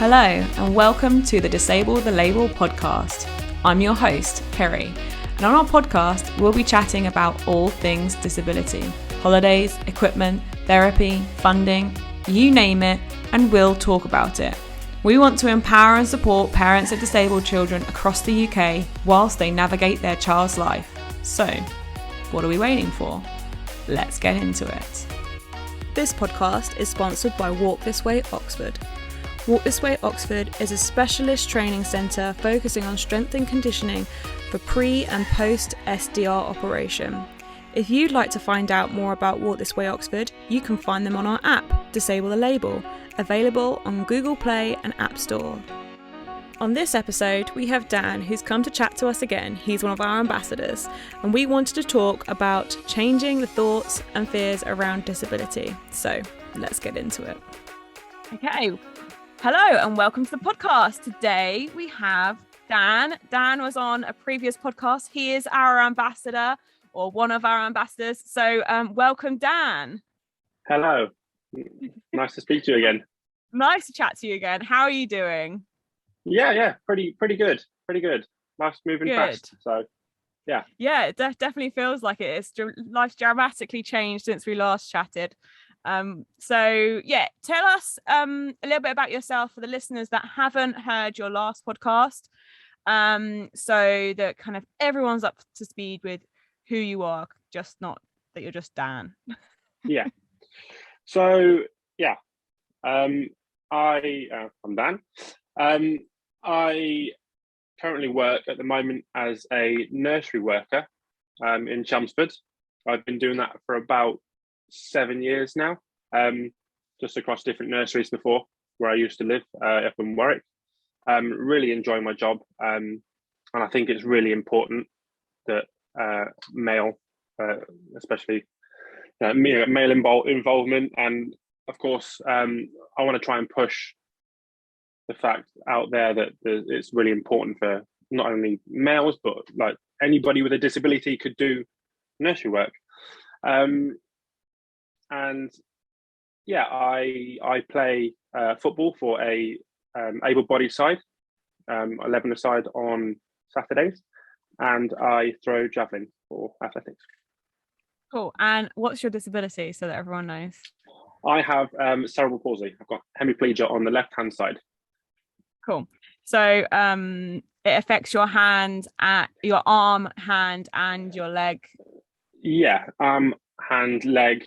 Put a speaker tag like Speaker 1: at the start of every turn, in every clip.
Speaker 1: Hello and welcome to the Disable the Label podcast. I'm your host, Kerry, and on our podcast we'll be chatting about all things disability, holidays, equipment, therapy, funding, you name it, and we'll talk about it. We want to empower and support parents of disabled children across the UK whilst they navigate their child's life. So, what are we waiting for? Let's get into it. This podcast is sponsored by Walk This Way Oxford. Walk This Way Oxford is a specialist training centre focusing on strength and conditioning for pre and post SDR operation. If you'd like to find out more about Walk This Way Oxford, you can find them on our app, Disable the Label, available on Google Play and App Store. On this episode, we have Dan, who's come to chat to us again. He's one of our ambassadors, and we wanted to talk about changing the thoughts and fears around disability. So let's get into it. Okay. Hello and welcome to the podcast. Today we have Dan. Dan was on a previous podcast. He is our ambassador, or one of our ambassadors. So welcome, Dan.
Speaker 2: Hello. Nice to speak to you again.
Speaker 1: Nice to chat to you again. How are you doing?
Speaker 2: Yeah, pretty good. Life's moving fast. So yeah.
Speaker 1: Yeah, it definitely feels like it is. Life's dramatically changed since we last chatted. So yeah, tell us a little bit about yourself for the listeners that haven't heard your last podcast, so that kind of everyone's up to speed with who you are, just not that you're just Dan.
Speaker 2: Yeah. So yeah, I'm Dan. I currently work at the moment as a nursery worker in Chelmsford. I've been doing that for about 7 years now, just across different nurseries before where I used to live up in Warwick. Really enjoy my job, and I think it's really important that male, especially male involvement, and of course I want to try and push the fact out there that it's really important for not only males but like anybody with a disability could do nursery work. And yeah, I play football for a able-bodied side, 11-a-side on Saturdays, and I throw javelin for athletics.
Speaker 1: Cool. And what's your disability, so that everyone knows?
Speaker 2: I have cerebral palsy. I've got hemiplegia on the left-hand side.
Speaker 1: Cool. So it affects your hand, your arm, hand, and your leg.
Speaker 2: Yeah, hand, leg,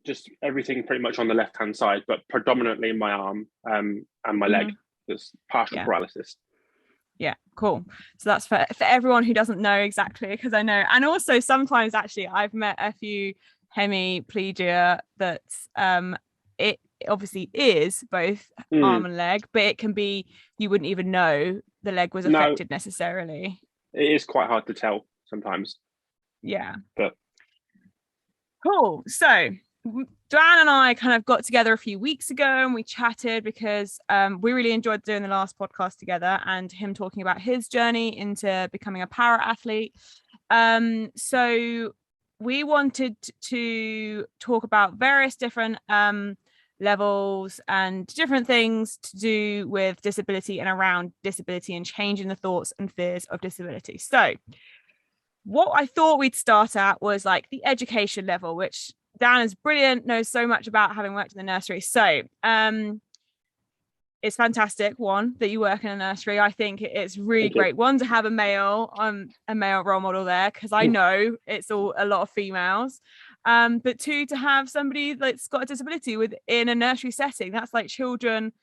Speaker 2: just everything pretty much on the left-hand side, but predominantly my arm and my leg. There's partial paralysis.
Speaker 1: Yeah, cool. So that's for everyone who doesn't know exactly, because I know, and also sometimes actually I've met a few hemiplegia that it obviously is both arm and leg, but it can be you wouldn't even know the leg was affected necessarily.
Speaker 2: It is quite hard to tell sometimes.
Speaker 1: Yeah.
Speaker 2: But
Speaker 1: cool. So Dan and I kind of got together a few weeks ago and we chatted because we really enjoyed doing the last podcast together and him talking about his journey into becoming a para athlete. So we wanted to talk about various different levels and different things to do with disability and around disability and changing the thoughts and fears of disability. So what I thought we'd start at was like the education level, which Dan is brilliant, knows so much about, having worked in the nursery. So it's fantastic, one, that you work in a nursery. I think it's really great, one, to have a male role model there, because I know it's a lot of females. But two, to have somebody that's got a disability within a nursery setting. That's like children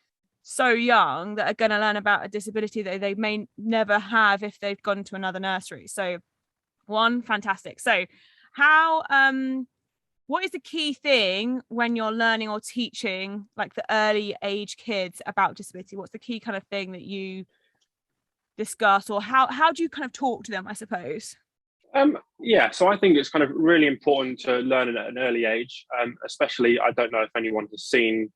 Speaker 1: so young that are going to learn about a disability that they may never have if they've gone to another nursery. So one, fantastic. So how what is the key thing when you're learning or teaching like the early age kids about disability? What's the key kind of thing that you discuss, or how do you kind of talk to them, I suppose?
Speaker 2: So I think it's kind of really important to learn it at an early age, especially, I don't know if anyone has seen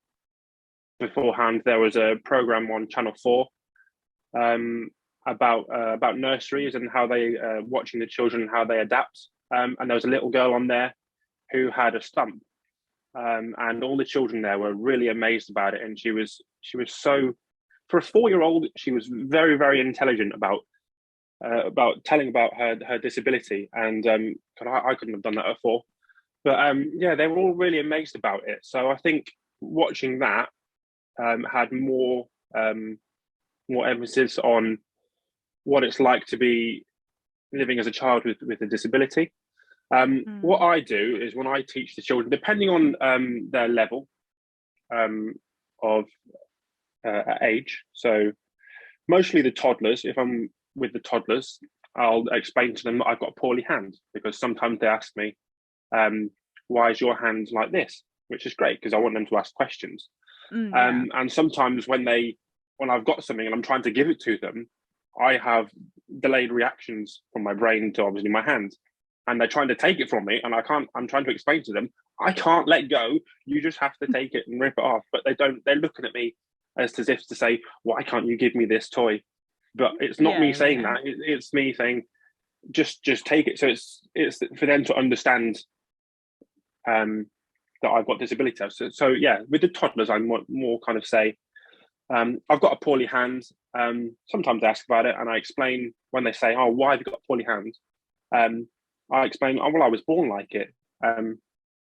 Speaker 2: beforehand, there was a program on Channel 4 about nurseries and how they watching the children and how they adapt, and there was a little girl on there who had a stump, and all the children there were really amazed about it. And she was so, for a 4-year-old, she was very, very intelligent about telling about her disability. And I couldn't have done that at 4. But yeah, they were all really amazed about it. So I think watching that had more emphasis on what it's like to be living as a child with a disability. What I do is, when I teach the children, depending on their level of age, so mostly the toddlers, if I'm with the toddlers, I'll explain to them that I've got a poorly hand, because sometimes they ask me, why is your hand like this? Which is great, because I want them to ask questions. And sometimes when I've got something and I'm trying to give it to them, I have delayed reactions from my brain to obviously my hand, and they're trying to take it from me, and I'm trying to explain to them, I can't let go, you just have to take it and rip it off. But they're looking at me as if to say, why can't you give me this toy? But it's not me saying that, it's me saying, just take it. So it's for them to understand that I've got disability. So yeah, with the toddlers, I'm more kind of say, I've got a poorly hand. Sometimes I ask about it, and I explain. When they say, oh, why have you got a poorly hand? I explain, oh, well, I was born like it.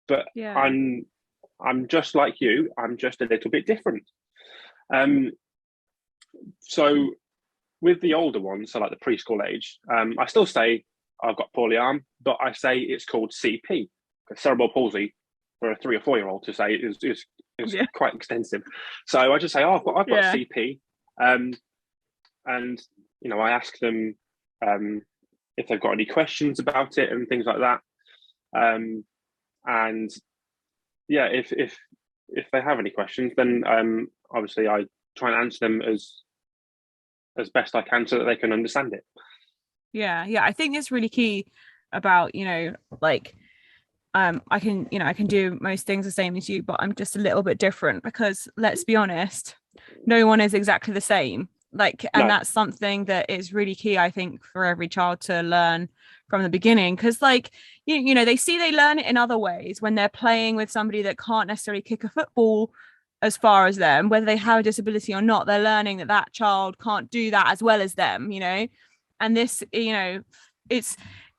Speaker 2: But I'm just like you, I'm just a little bit different. So with the older ones, so like the preschool age, I still say I've got poorly arm, but I say it's called CP. Cerebral palsy, for a 3 or 4-year-old to say is quite extensive. So I just say, oh, I've got CP, and I ask them if they've got any questions about it and things like that. And yeah, if they have any questions, then obviously I try and answer them as best I can so that they can understand it.
Speaker 1: Yeah, I think it's really key about, like, I can do most things the same as you, but I'm just a little bit different, because let's be honest, no one is exactly the same. That's something that is really key, I think, for every child to learn from the beginning, because they learn it in other ways when they're playing with somebody that can't necessarily kick a football as far as them, whether they have a disability or not. They're learning that child can't do that as well as them, and this,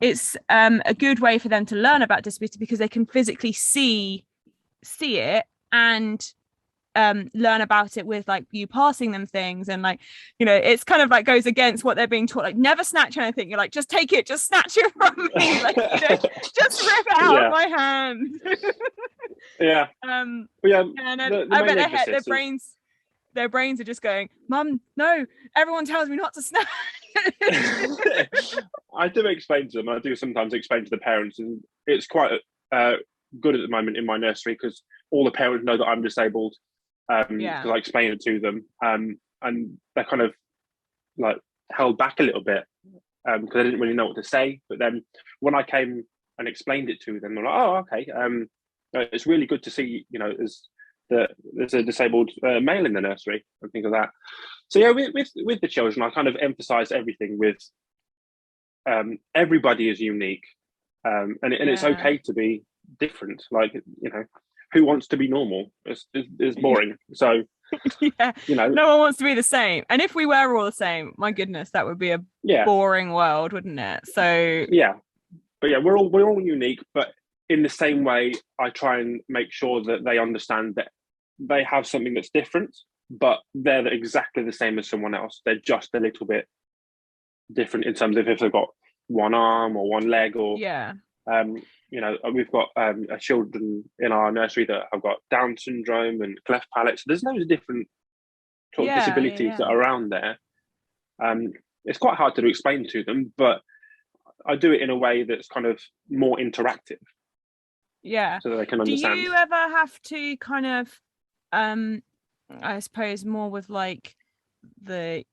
Speaker 1: it's a good way for them to learn about disability, because they can physically see it and learn about it with you passing them things. And it's kind of goes against what they're being taught, never snatch anything. You're like, just take it, just snatch it from me, just rip it out of my hand. I bet their brains are just going, Mum, no, everyone tells me not to snatch.
Speaker 2: I do explain to them. I do sometimes explain to the parents, and it's quite good at the moment in my nursery, because all the parents know that I'm disabled, because I explain it to them, and they're kind of held back a little bit, because I didn't really know what to say. But then when I came and explained it to them, they're like, oh, okay, it's really good to see, there's a disabled male in the nursery and things like that. So yeah, with the children, I kind of emphasize everything with everybody is unique, and it's okay to be different. Who wants to be normal? It's boring. So
Speaker 1: no one wants to be the same. And if we were all the same, my goodness, that would be a boring world, wouldn't it? So
Speaker 2: but we're all unique, but in the same way, I try and make sure that they understand that they have something that's different, but they're exactly the same as someone else. They're just a little bit different in terms of if they've got one arm or one leg, or we've got children in our nursery that have got Down syndrome and cleft palate. So there's loads of different sort of disabilities that are around there. It's quite hard to explain to them, but I do it in a way that's kind of more interactive.
Speaker 1: Yeah.
Speaker 2: So that they can understand.
Speaker 1: Do you ever have to kind of, I suppose more with the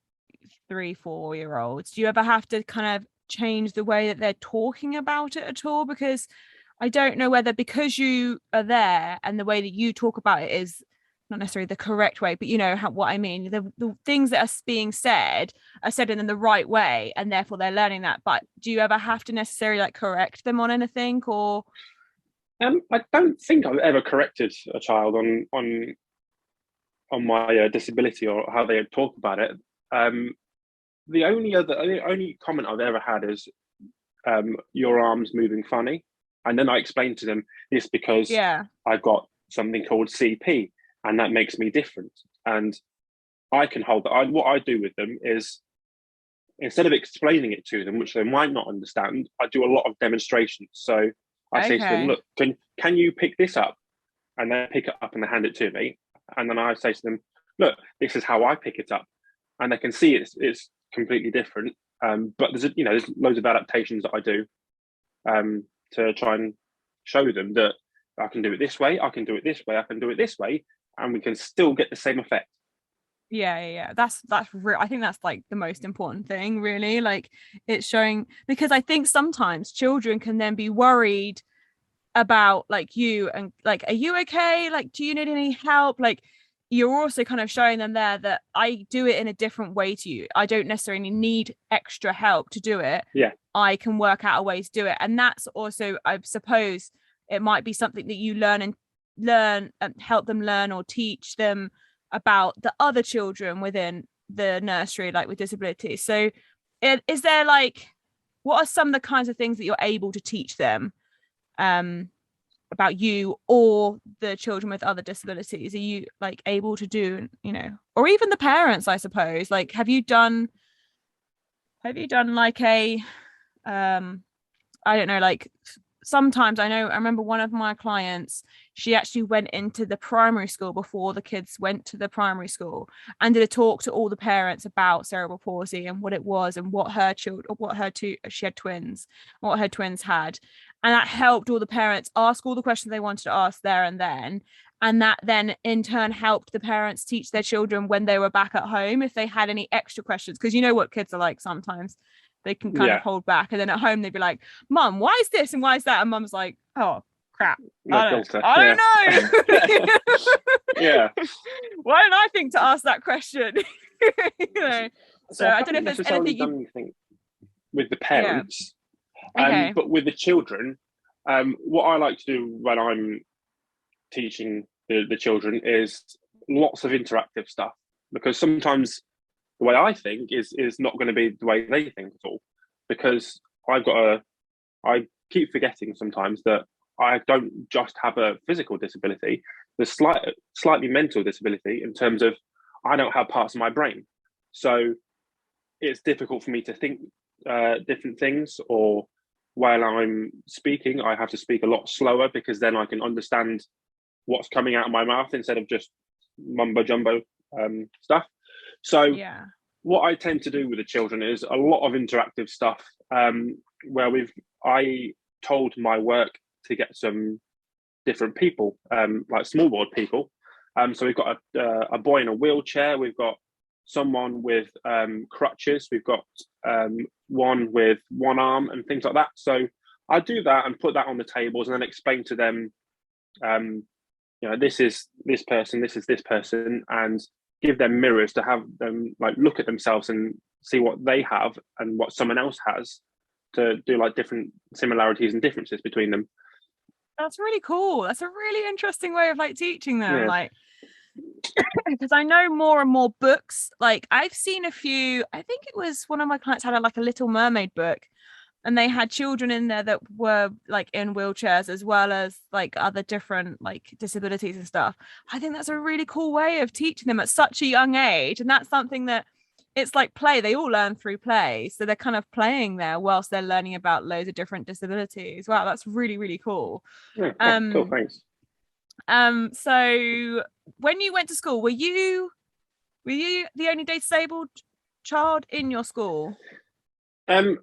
Speaker 1: 3-4-year-olds, do you ever have to kind of change the way that they're talking about it at all? Because I don't know whether, because you are there and the way that you talk about it is not necessarily the correct way, but what I mean, the things that are being said are said in the right way, and therefore they're learning that. But do you ever have to necessarily correct them on anything, or?
Speaker 2: I don't think I've ever corrected a child on my disability or how they talk about it. Um, the only comment I've ever had is your arm's moving funny, and then I explained to them this because
Speaker 1: Yeah.
Speaker 2: I've got something called CP, and that makes me different. And I can hold that. What I do with them is instead of explaining it to them, which they might not understand, I do a lot of demonstrations. So I say to them,
Speaker 1: Okay.
Speaker 2: "Look, can you pick this up?" And they pick it up and they hand it to me, and then I say to them, "Look, this is how I pick it up," and they can see it's completely different. But there's loads of adaptations that I do to try and show them that I can do it this way, I can do it this way, I can do it this way, and we can still get the same effect.
Speaker 1: Yeah. That's real. I think that's like the most important thing, really. Like, it's showing, because I think sometimes children can then be worried about like you and like, are you okay? Like, do you need any help? Like, you're also kind of showing them there that I do it in a different way to you. I don't necessarily need extra help to do it.
Speaker 2: Yeah,
Speaker 1: I can work out a way to do it. And that's also, I suppose, it might be something that you learn and help them learn or teach them about the other children within the nursery, like with disabilities. So is there like, what are some of the kinds of things that you're able to teach them um about you or the children with other disabilities? Are you like able to do, or even the parents, I suppose? Like, have you done like a I don't know, like, sometimes I remember one of my clients, she actually went into the primary school before the kids went to the primary school and did a talk to all the parents about cerebral palsy and what it was and what her children, she had twins, what her twins had. And that helped all the parents ask all the questions they wanted to ask there and then. And that then in turn helped the parents teach their children when they were back at home if they had any extra questions. Because you know what kids are like sometimes. They can kind of
Speaker 2: yeah,
Speaker 1: hold back. And then at home they'd be like, Mum, why is this and why is that? And Mum's like, oh crap.
Speaker 2: no filter. Yeah,
Speaker 1: I don't know.
Speaker 2: yeah.
Speaker 1: Why didn't I think to ask that question? you know. So
Speaker 2: So I
Speaker 1: I don't know
Speaker 2: haven't
Speaker 1: if there's
Speaker 2: necessarily
Speaker 1: anything you.
Speaker 2: done anything with the
Speaker 1: Yeah.
Speaker 2: parents,
Speaker 1: Okay.
Speaker 2: but with the children, what I like to do when I'm teaching the children is lots of interactive stuff because sometimes the way I think is not going to be the way they think at all. Because I keep forgetting sometimes that I don't just have a physical disability. There's slightly mental disability in terms of I don't have parts of my brain, so it's difficult for me to think different things. Or while I'm speaking, I have to speak a lot slower because then I can understand what's coming out of my mouth instead of just mumbo jumbo stuff. So
Speaker 1: Yeah.
Speaker 2: what I tend to do with the children is a lot of interactive stuff where I told my work to get some different people, like small board people. So we've got a boy in a wheelchair. We've got someone with crutches. We've got one with one arm and things like that. So I do that and put that on the tables and then explain to them, this is this person, this is this person, and give them mirrors to have them like look at themselves and see what they have and what someone else has to do like different similarities and differences between them.
Speaker 1: That's really cool. That's a really interesting way of like teaching them.
Speaker 2: Yeah,
Speaker 1: Like, because I know more and more books. Like, I've seen a few, I think it was one of my clients had like a Little Mermaid book, and they had children in there that were like in wheelchairs as well as like other different like disabilities and stuff. I think that's a really cool way of teaching them at such a young age. And that's something that, it's like play. They all learn through play. So they're kind of playing there whilst they're learning about loads of different disabilities. Wow, that's really, really cool.
Speaker 2: yeah. Oh, cool.
Speaker 1: Um,
Speaker 2: Thanks.
Speaker 1: so when you went to school, were you the only disabled child in your school?
Speaker 2: Um,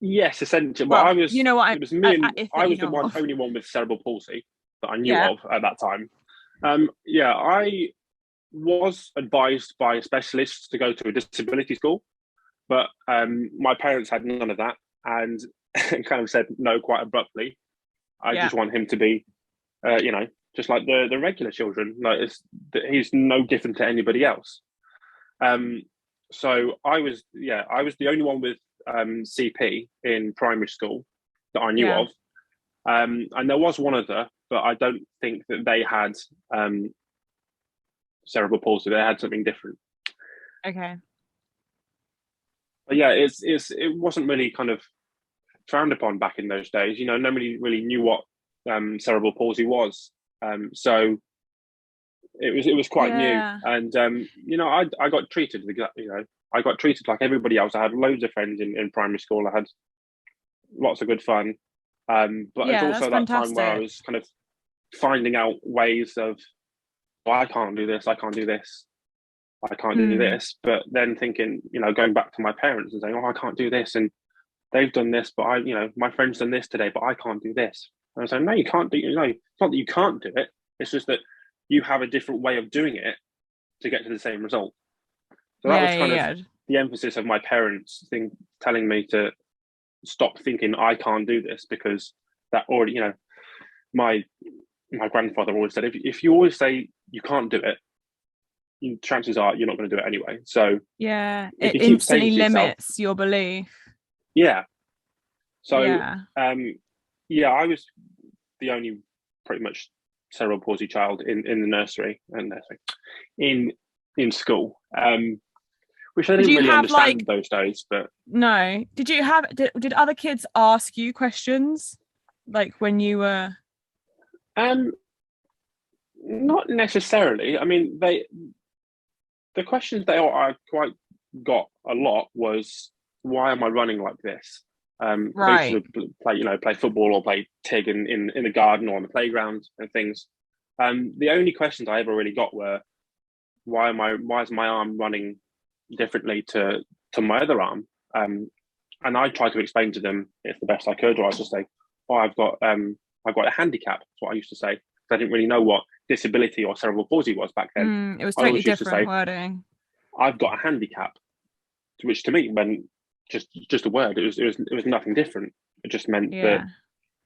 Speaker 2: yes, essentially. Well,
Speaker 1: Well, you know what
Speaker 2: It was me and
Speaker 1: if
Speaker 2: I
Speaker 1: that you
Speaker 2: was the
Speaker 1: know of.
Speaker 2: only one with cerebral palsy that I knew
Speaker 1: Yeah.
Speaker 2: of at that time. Yeah, I was advised by specialists to go to a disability school, but my parents had none of that and kind of said no quite abruptly. I
Speaker 1: Yeah.
Speaker 2: just want him to be, just like the regular children. Like he's no different to anybody else. Um, so I was the only one with CP in primary school that I knew
Speaker 1: Yeah.
Speaker 2: of. And there was one other, but I don't think that they had cerebral palsy. They had something different.
Speaker 1: Okay.
Speaker 2: But yeah, it wasn't really kind of frowned upon back in those days. Nobody really knew what cerebral palsy was. So it was quite new,
Speaker 1: Yeah.
Speaker 2: and I got treated. I got treated like everybody else. I had loads of friends in primary school. I had lots of good fun. But it's
Speaker 1: Yeah, that's
Speaker 2: also that time where I
Speaker 1: fantastic.
Speaker 2: was kind of finding out ways of, well, I can't do this, I can't do this, I can't do
Speaker 1: Mm.
Speaker 2: this. But then thinking, going back to my parents and saying, oh, I can't do this, and they've done this, but my friend's done this today, but I can't do this. And I was like, no, you can't do. It's not that you can't do it. It's just that you have a different way of doing it to get to the same result. So that
Speaker 1: Yeah,
Speaker 2: was kind of
Speaker 1: yeah,
Speaker 2: the emphasis of my parents telling me to stop thinking I can't do this, because that already, my grandfather always said, if you always say you can't do it, chances are you're not going to do it anyway. So
Speaker 1: yeah.
Speaker 2: if
Speaker 1: It
Speaker 2: you keep saying
Speaker 1: instantly
Speaker 2: to yourself,
Speaker 1: limits your belief.
Speaker 2: yeah. So
Speaker 1: Yeah.
Speaker 2: yeah, I was the only pretty much cerebral palsy child in the nursery and in school, which I
Speaker 1: Did
Speaker 2: didn't
Speaker 1: you
Speaker 2: really
Speaker 1: have
Speaker 2: understand
Speaker 1: like
Speaker 2: those days. But
Speaker 1: no? Did other kids ask you questions like when you were?
Speaker 2: um, not necessarily. I mean, the questions I quite got a lot was, why am I running like this? Because I used
Speaker 1: Right.
Speaker 2: to play football or play tig in the garden or on the playground and things. The only questions I ever really got were, why is my arm running differently to my other arm? And I tried to explain to them if the best I could, or I was just say, oh, I've got a handicap. That's what I used to say. I didn't really know what disability or cerebral palsy was back then.
Speaker 1: It was
Speaker 2: I
Speaker 1: totally
Speaker 2: always used to
Speaker 1: different
Speaker 2: say,
Speaker 1: wording.
Speaker 2: I've got a handicap, which to me meant just a word. It was nothing different. It just meant that
Speaker 1: Yeah.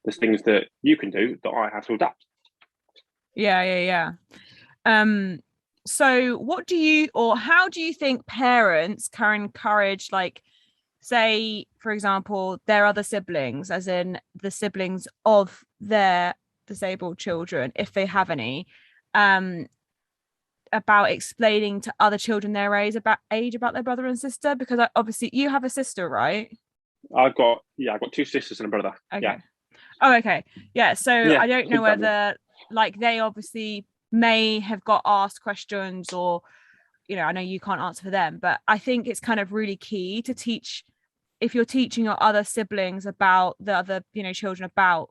Speaker 2: there's things that you can do that I have to adapt.
Speaker 1: Yeah, yeah, yeah. So what do you or how do you think parents can encourage, like, say, for example, their other siblings, as in the siblings of their disabled children, if they have any, um, about explaining to other children their age about their brother and sister? Because obviously you have a sister, right?
Speaker 2: I've got two sisters and a brother. Yeah,
Speaker 1: Okay. Oh, okay. Yeah. So
Speaker 2: yeah,
Speaker 1: I don't know
Speaker 2: exactly.
Speaker 1: whether, like, they obviously may have got asked questions, or, I know you can't answer for them, but I think it's kind of really key to teach, if you're teaching your other siblings about the other, children about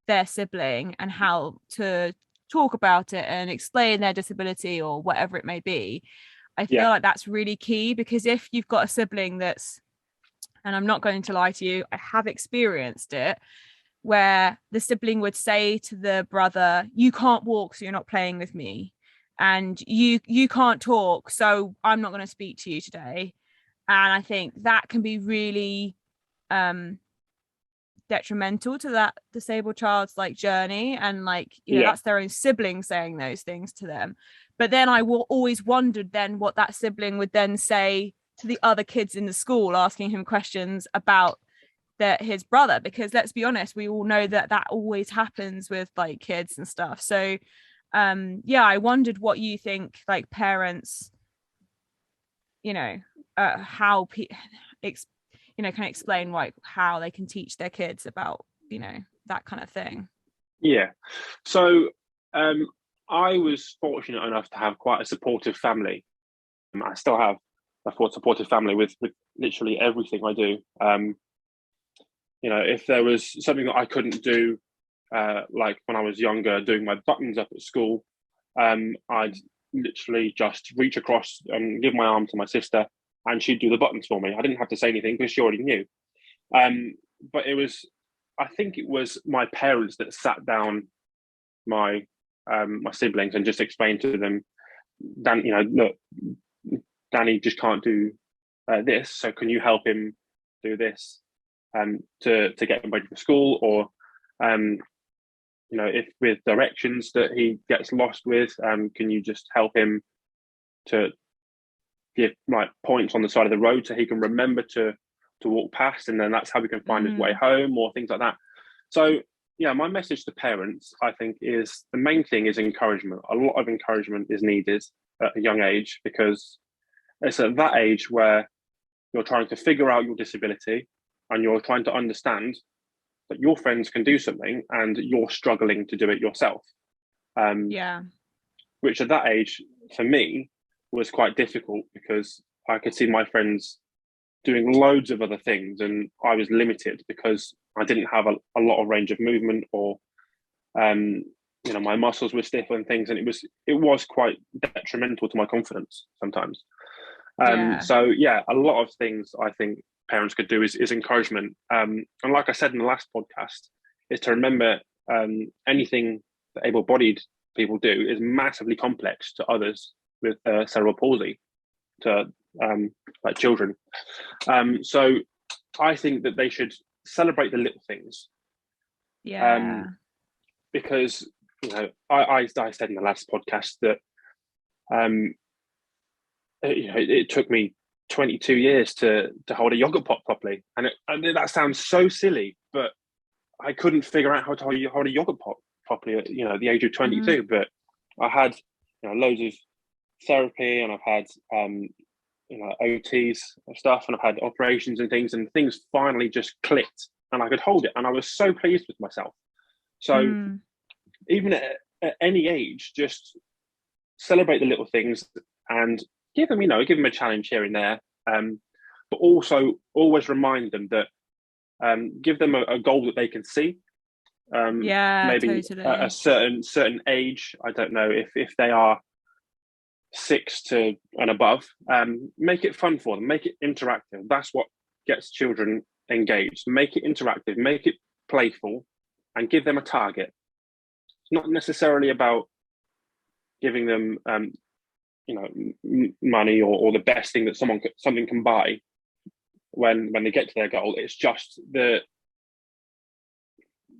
Speaker 1: their sibling and how to talk about it and explain their disability or whatever it may be. I
Speaker 2: Yeah,
Speaker 1: feel like that's really key, because if you've got a sibling that's, and I'm not going to lie to you, I have experienced it, where the sibling would say to the brother, you can't walk, so you're not playing with me, and you can't talk, so I'm not going to speak to you today. And I think that can be really detrimental to that disabled child's like journey, and like,
Speaker 2: yeah,
Speaker 1: that's their own sibling saying those things to them. But then I will always wondered then what that sibling would then say to the other kids in the school asking him questions about his brother, because let's be honest, we all know that always happens with like kids and stuff. So yeah, I wondered what you think, like, parents, how can explain like how they can teach their kids about that kind of thing.
Speaker 2: yeah. So I was fortunate enough to have quite a supportive family. I still have a supportive family with literally everything I do. If there was something that I couldn't do, like when I was younger, doing my buttons up at school, I'd literally just reach across and give my arm to my sister, and she'd do the buttons for me. I didn't have to say anything because she already knew. But I think it was my parents that sat down my siblings and just explained to them, look, Danny just can't do this, so can you help him do this to get him ready for school, or if with directions that he gets lost with, can you just help him to give like points on the side of the road so he can remember to walk past, and then that's how we can find his way home, or things like that. So yeah, my message to parents, I think, is the main thing is encouragement. A lot of encouragement is needed at a young age, because it's at that age where you're trying to figure out your disability and you're trying to understand that your friends can do something and you're struggling to do it yourself.
Speaker 1: Yeah.
Speaker 2: Which at that age, for me, was quite difficult, because I could see my friends doing loads of other things and I was limited because I didn't have a lot of range of movement, or my muscles were stiff and things, and it was quite detrimental to my confidence sometimes. So yeah, a lot of things I think parents could do is encouragement. And like I said in the last podcast, is to remember anything that able-bodied people do is massively complex to others with cerebral palsy, to like children. So I think that they should celebrate the little things.
Speaker 1: Yeah.
Speaker 2: Because I said in the last podcast that it took me 22 years to hold a yogurt pot properly, and that sounds so silly, but I couldn't figure out how to hold a yogurt pot properly at the age of 22. Mm-hmm. But I had loads of therapy, and I've had OTs and stuff, and I've had operations and things finally just clicked, and I could hold it, and I was so pleased with myself. So even at any age, just celebrate the little things and give them a challenge here and there, but also always remind them that give them a goal that they can see. Maybe totally. a certain age. I don't know if they are 6 to and above. Make it fun for them. Make it interactive. That's what gets children engaged. Make it interactive. Make it playful, and give them a target. It's not necessarily about giving them money or the best thing that something can buy when they get to their goal. It's just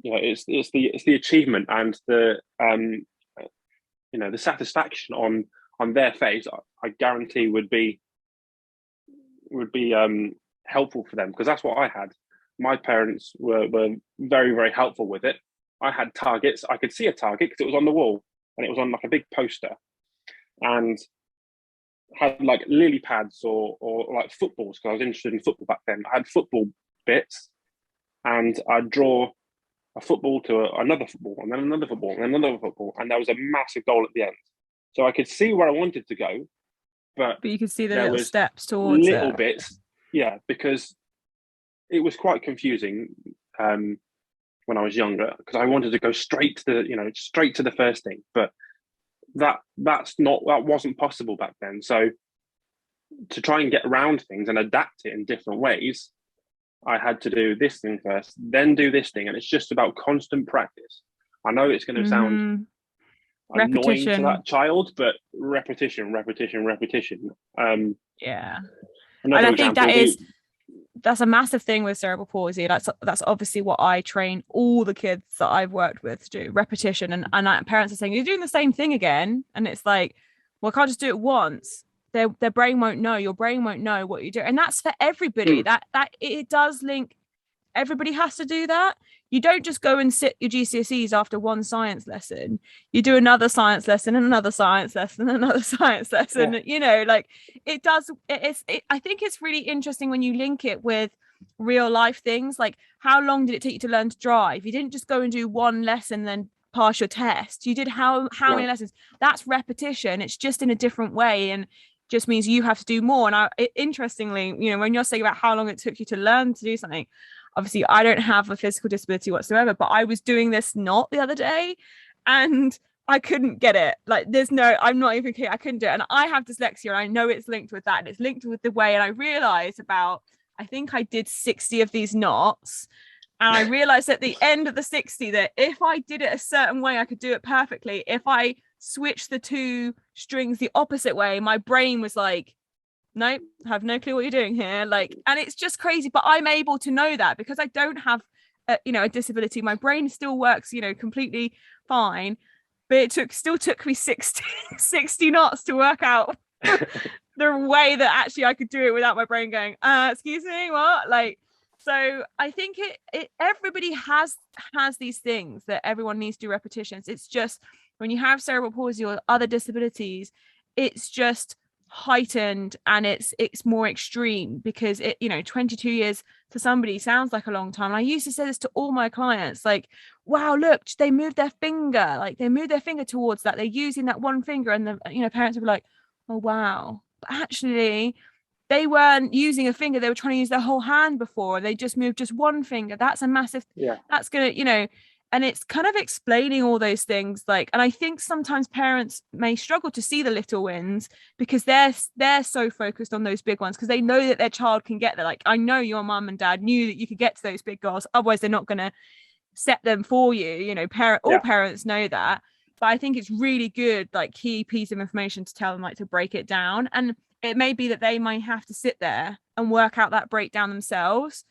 Speaker 2: it's the achievement and the the satisfaction on their face. I guarantee would be helpful for them, because that's what I had. My parents were very, very helpful with it. I had targets. I could see a target because it was on the wall, and it was on like a big poster, and had like lily pads or like footballs, because I was interested in football back then. I had football bits, and I'd draw a football to another football, and then another football, and another football, and there was a massive goal at the end. So I could see where I wanted to go, but
Speaker 1: you could see the little steps towards
Speaker 2: little bits, because it was quite confusing when I was younger, because I wanted to go straight to the first thing, but that wasn't possible back then. So to try and get around things and adapt it in different ways, I had to do this thing first, then do this thing, and it's just about constant practice. I know it's going to sound annoying to that child, but repetition.
Speaker 1: And I think that's a massive thing with cerebral palsy. That's obviously what I train all the kids that I've worked with to do, repetition. And parents are saying, you're doing the same thing again. And it's like, well, I can't just do it once. Their brain won't know. Your brain won't know what you do. And that's for everybody. That it does link. Everybody has to do that. You don't just go and sit your GCSEs after one science lesson. You do another science lesson and another science lesson and another science lesson. Like it does. I think it's really interesting when you link it with real life things. Like, how long did it take you to learn to drive? You didn't just go and do one lesson and then pass your test. You did how many lessons? That's repetition. It's just in a different way, and just means you have to do more. And interestingly, when you're saying about how long it took you to learn to do something, obviously I don't have a physical disability whatsoever, but I was doing this knot the other day and I couldn't get it. Like, I'm not even kidding, I couldn't do it. And I have dyslexia, and I know it's linked with that, and it's linked with the way, and I realized I think I did 60 of these knots, and I realized at the end of the 60 that if I did it a certain way, I could do it perfectly. If I switched the two strings the opposite way, my brain was like, nope, I have no clue what you're doing here. Like, and it's just crazy, but I'm able to know that because I don't have a disability. My brain still works completely fine, but it still took me 60 knots to work out the way that actually I could do it without my brain going excuse me, what? Like, So I think it everybody has these things that everyone needs to do repetitions. It's just when you have cerebral palsy or other disabilities, it's just heightened and it's more extreme because 22 years to somebody sounds like a long time. And I used to say this to all my clients, like, wow, look, they moved their finger, towards that, they're using that one finger, and the parents would be like, oh wow, but actually they weren't using a finger, they were trying to use their whole hand before, they just moved just one finger. That's a massive, that's gonna, and it's kind of explaining all those things, like, and I think sometimes parents may struggle to see the little wins because they're so focused on those big ones because they know that their child can get there. Like, I know your mum and dad knew that you could get to those big goals, otherwise they're not going to set them for you. All parents know that, but I think it's really good, like, key piece of information to tell them, like, to break it down. And it may be that they might have to sit there and work out that breakdown themselves,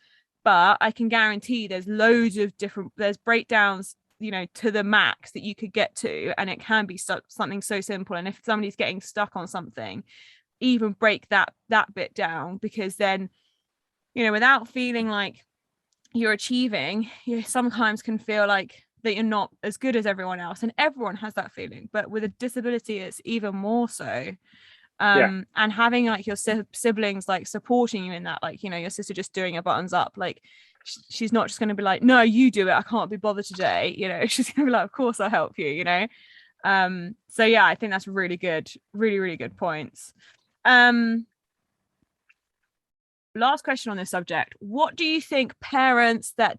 Speaker 1: but I can guarantee there's loads of there's breakdowns, to the max that you could get to, and it can be something so simple. And if somebody's getting stuck on something, even break that bit down, because then, without feeling like you're achieving, you sometimes can feel like that you're not as good as everyone else, and everyone has that feeling, but with a disability it's even more so. And having, like, your siblings, like, supporting you in that, like, your sister just doing her buttons up, like, she's not just going to be like, no, you do it, I can't be bothered today, she's going to be like, of course I'll help you. So yeah, I think that's really good, really, really good points. Last question on this subject: what do you think parents that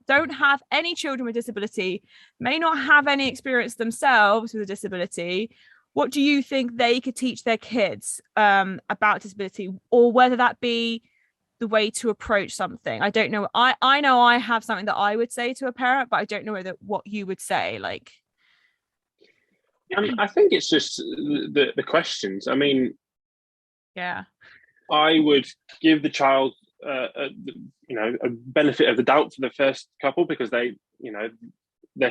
Speaker 1: don't have any children with disability, may not have any experience themselves with a disability, what do you think they could teach their kids about disability, or whether that be the way to approach something? I don't know. I know I have something that I would say to a parent, but I don't know what you would say. Like,
Speaker 2: I think it's just the questions. I mean,
Speaker 1: yeah,
Speaker 2: I would give the child a benefit of the doubt for the first couple, because they're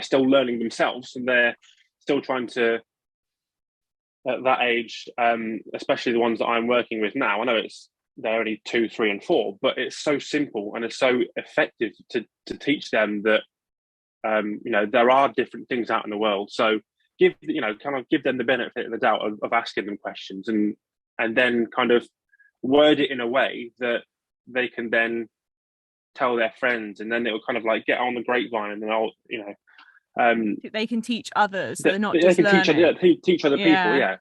Speaker 2: still learning themselves, and they're still trying to, at that age, especially the ones that I'm working with now. I know they're only 2, 3, and 4, but it's so simple and it's so effective to teach them that there are different things out in the world. So give them the benefit of the doubt of asking them questions, and then kind of word it in a way that they can then tell their friends, and then it will kind of like get on the grapevine, and then
Speaker 1: they can teach others, so they're not
Speaker 2: they
Speaker 1: just
Speaker 2: can
Speaker 1: learning.
Speaker 2: teach other people.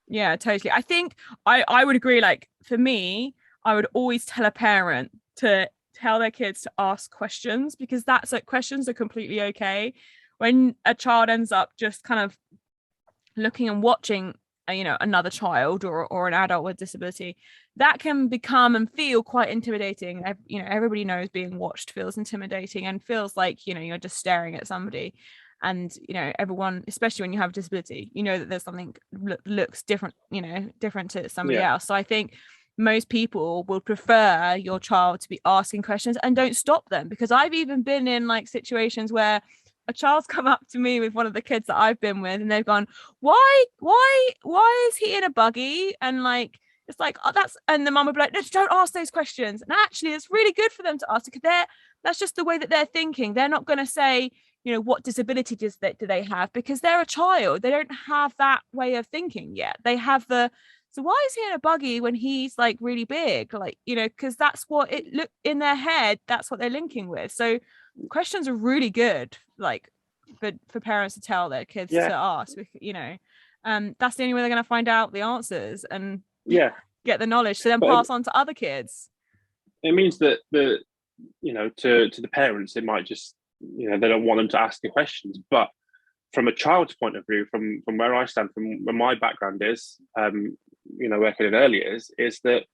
Speaker 1: Yeah, totally. I think I would agree. Like, for me, I would always tell a parent to tell their kids to ask questions, because that's, like, questions are completely okay. When a child ends up just kind of looking and watching another child or an adult with disability, that can become and feel quite intimidating. Everybody knows being watched feels intimidating and feels like you're just staring at somebody. And everyone, especially when you have a disability, that there's something looks different to somebody else. So I think most people will prefer your child to be asking questions, and don't stop them, because I've even been in, like, situations where a child's come up to me with one of the kids that I've been with, and they've gone, why is he in a buggy? And, like, it's like, oh, and the mum would be like, no, don't ask those questions. And actually it's really good for them to ask, because that's just the way that they're thinking. They're not going to say, what disability do they have, because they're a child. They don't have that way of thinking yet. They have so why is he in a buggy when he's, like, really big? Like, because that's what it look in their head, that's what they're linking with. So questions are really good, like, for parents to tell their kids to ask. That's the only way they're going to find out the answers and get the knowledge to then pass on to other kids.
Speaker 2: It means that to the parents, it might just, they don't want them to ask the questions. But from a child's point of view, from where I stand, from where my background is, working in early years, is that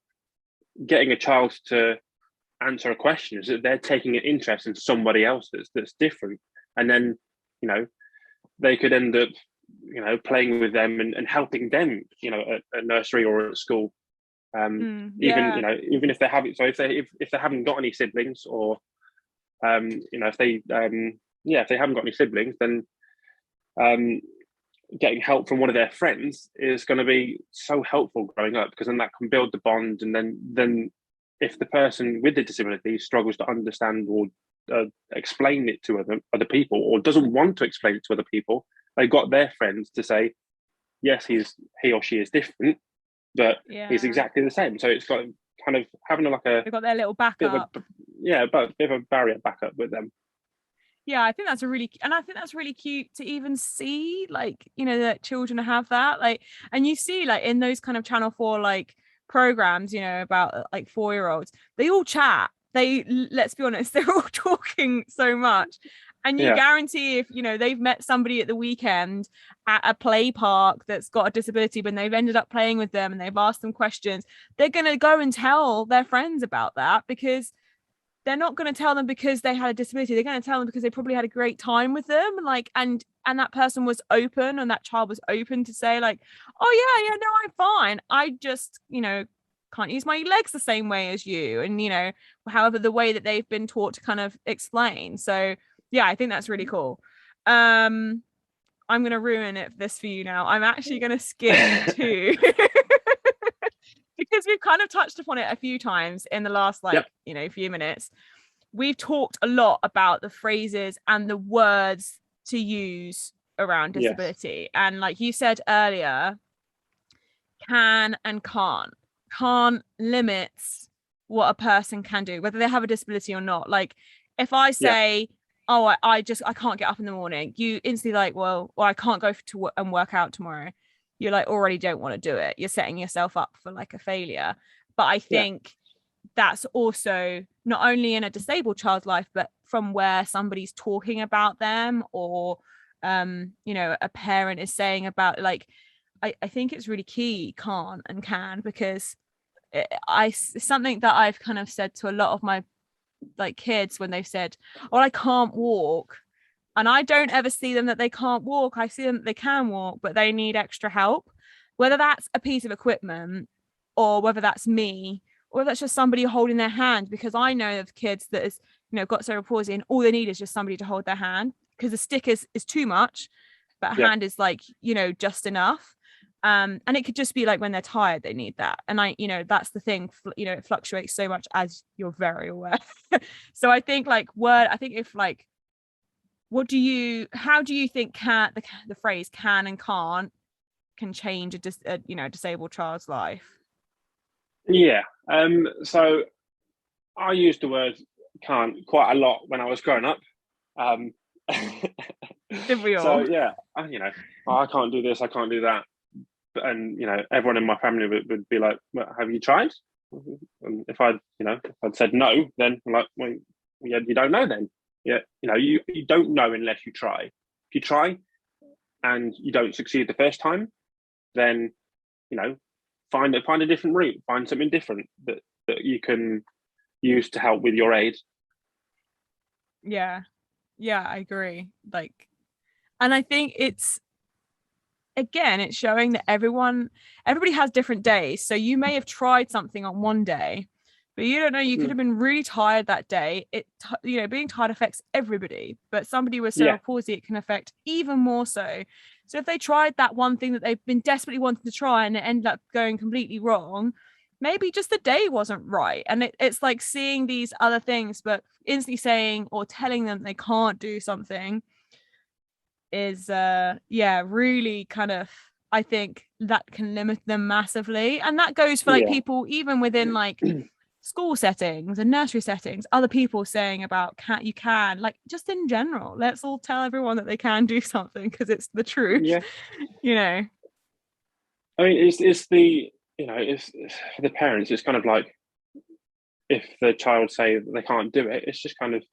Speaker 2: getting a child to answer a question is that they're taking an interest in somebody else that's different, and then they could end up playing with them and helping them at nursery or at school, even if they haven't, so if they haven't got any siblings, or if they haven't got any siblings, then getting help from one of their friends is going to be so helpful growing up, because then that can build the bond, and then if the person with the disability struggles to understand or explain it to other people, or doesn't want to explain it to other people, they've got their friends to say, yes, he or she is different, but he's exactly the same. So it's got kind of having
Speaker 1: they've got their little backup.
Speaker 2: But a bit of a barrier backup with them.
Speaker 1: Yeah, I think that's really cute to even see, like, you know, that children have that, like, and you see, like, in those kind of Channel 4 like programs, you know, about like 4-year-olds, they all chat. Let's be honest, they're all talking so much. And you guarantee if, you know, they've met somebody at the weekend at a play park that's got a disability, when they've ended up playing with them and they've asked them questions, they're going to go and tell their friends about that, because they're not going to tell them because they had a disability. They're going to tell them because they probably had a great time with them. Like, and that person was open, and that child was open to say, like, oh yeah, no, I'm fine. I just, you know, can't use my legs the same way as you. And, you know, however, the way that they've been taught to kind of explain. So yeah, I think that's really cool. I'm going to ruin this for you now. I'm actually going to skip to because we've kind of touched upon it a few times in the last, like, you know, few minutes. We've talked a lot about the phrases and the words to use around disability. And like you said earlier, can and can't limits what a person can do, whether they have a disability or not. Like, if I say, oh, I can't get up in the morning, you instantly like, well, I can't go and work out tomorrow. You like already don't want to do it. You're setting yourself up for like a failure. But I think that's also not only in a disabled child's life, but from where somebody's talking about them, or you know, a parent is saying about, like, I think it's really key, can't and can, because it's something that I've kind of said to a lot of my like kids when they've said, oh, I can't walk. And I don't ever see them that they can't walk. I see them that they can walk, but they need extra help, whether that's a piece of equipment, or whether that's me, or that's just somebody holding their hand. Because I know of kids that is, you know, got cerebral palsy, and all they need is just somebody to hold their hand, because the stick is too much, but a hand is like, you know, just enough. And it could just be like when they're tired, they need that. And I, you know, that's the thing, you know, it fluctuates so much, as you're very aware. So I think like I think if like, how do you think the phrase can and can't can change a you know, disabled child's life?
Speaker 2: So I used the word can't quite a lot when I was growing up.
Speaker 1: Didn't we all?
Speaker 2: So you know, I can't do this, I can't do that. And you know, everyone in my family would be like, well, have you tried? And if I'd said no, then I'm like, well, yeah, you don't know then. Yeah, you know, you don't know unless you try. If you try and you don't succeed the first time, then, you know, find a different route, find something different that you can use to help with your aid.
Speaker 1: Yeah, I agree. Like, and I think it's showing that everybody has different days. So you may have tried something on one day, but you don't know, you could have been really tired that day. You know, being tired affects everybody, but somebody with cerebral palsy, it can affect even more so. So if they tried that one thing that they've been desperately wanting to try, and it ended up going completely wrong, maybe just the day wasn't right. And it's like seeing these other things, but instantly saying or telling them they can't do something is really kind of, I think that can limit them massively. And that goes for like people even within like school settings and nursery settings, other people saying about you can, like, just in general, let's all tell everyone that they can do something, because it's the truth. You know,
Speaker 2: I mean, it's the, you know, it's for the parents, it's kind of like, if the child say that they can't do it, it's just kind of,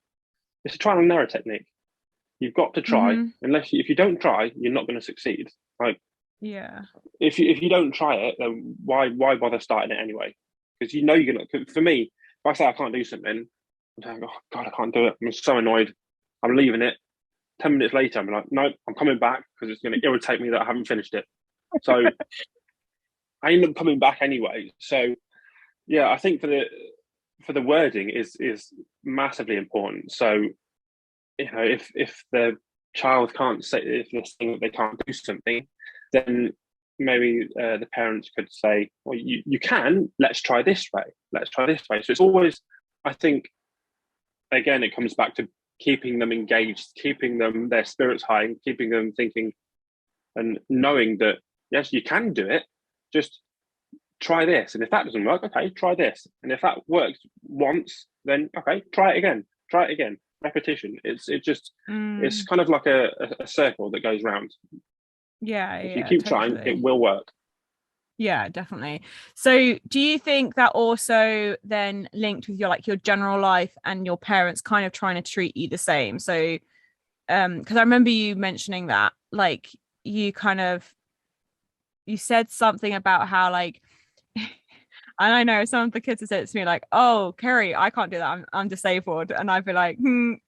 Speaker 2: it's a trial and error technique. You've got to try. If you don't try, you're not going to succeed. Like, if you don't try it, then why bother starting it anyway? Because you know you're gonna. For me, if I say I can't do something, I'm saying, oh God, I can't do it. I'm so annoyed. I'm leaving it. 10 minutes later, I'm like, no, I'm coming back, because it's going to irritate me that I haven't finished it. So I end up coming back anyway. So I think for the wording is massively important. So, you know, if the child can't say, if they're saying that they can't do something, then maybe the parents could say, well, you can, let's try this way. Let's try this way. So it's always, I think, again, it comes back to keeping them engaged, keeping them, their spirits high, and keeping them thinking and knowing that, yes, you can do it. Just try this. And if that doesn't work, okay, try this. And if that works once, then okay, try it again. Try it again. Repetition. It's kind of like a circle that goes round. If you keep trying, it will work.
Speaker 1: Yeah, definitely. So do you think that also then linked with your general life and your parents kind of trying to treat you the same? So because I remember you mentioning that, like, you said something about how, like, and I know some of the kids have said it to me, like, oh, Kerry, I can't do that, I'm disabled. And I'd be like,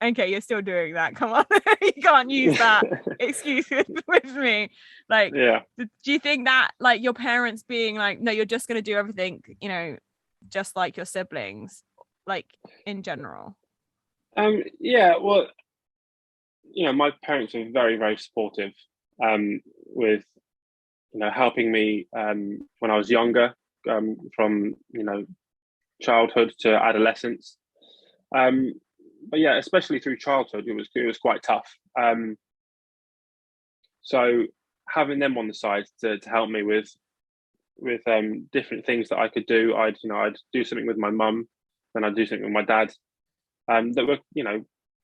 Speaker 1: okay, you're still doing that, come on. You can't use that excuse with me. Like,
Speaker 2: yeah.
Speaker 1: Do you think that, like, your parents being like, no, you're just going to do everything, just like your siblings, like, in general?
Speaker 2: Yeah, well, my parents are very, very supportive with helping me when I was younger, from childhood to adolescence, but yeah, especially through childhood, it was quite tough. So having them on the side to help me with different things that I could do, I'd do something with my mum, then I'd do something with my dad, that were